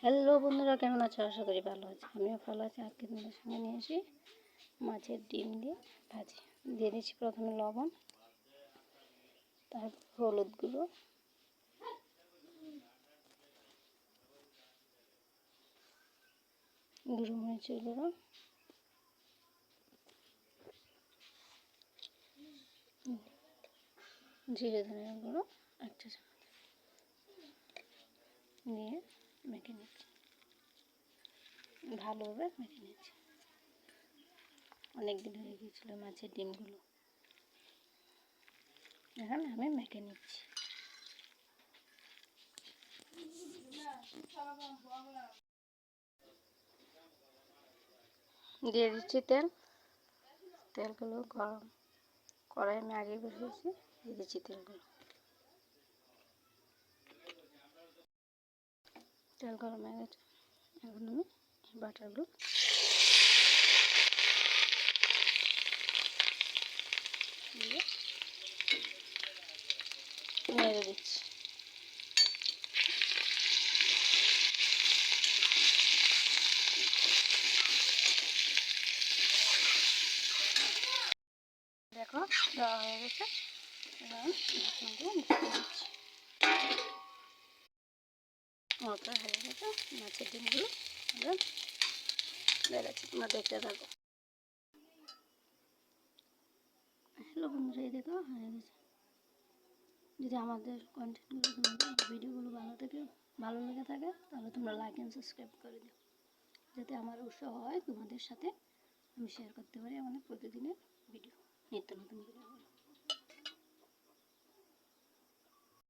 Hello বন্ধুরা, কেমন আছো? আশা করি ভালো আছে। আমিও ভালো আছি। আজকে তোমাদের সঙ্গে নিয়ে আসি মাছের ডিম দিয়ে ভাজি। দিয়ে দিচ্ছি প্রথমে লবণ, তারপর হলুদ গুঁড়ো, গুঁড়ো মরিচের গুঁড়ো, জিরে ধনিয়ার গুঁড়ো এক চা চামচ দিয়ে মেখে নিচ্ছি, ভালোভাবে মেখে নিচ্ছি। অনেক দিন হয়ে গিয়েছিলো মাছের ডিমগুলো, এখন আমি মেখে নিচ্ছি। দিয়ে দিচ্ছি তেল। তেলগুলো গরম কড়াই আমি আগে বসিয়েছি, দিয়ে দিচ্ছি তেলগুলো। তেল গরম হয়ে গেছে, এখন আমি বাটারগুলো দিয়ে নেড়ে দিচ্ছি। দেখো দেওয়া হয়ে গেছে, এবার ঢাকনাগুলো ঢেকে দিচ্ছি। মতো হয়ে গেছে, মাছের ডিমগুলো এবার বেড়েছে, তোমরা দেখতে থাকো। হ্যালো বন্ধুরা, এই দেখো হয়ে গেছে। যদি আমাদের কন্টেন্টগুলো, তোমাদের ভিডিওগুলো ভালো লেগে থাকে, তাহলে তোমরা লাইক অ্যান্ড সাবস্ক্রাইব করে দিও, যাতে আমার উৎসাহ হয় তোমাদের সাথে আমি শেয়ার করতে পারি আমাদের প্রতিদিনের ভিডিও, নিত্য নতুন ভিডিও।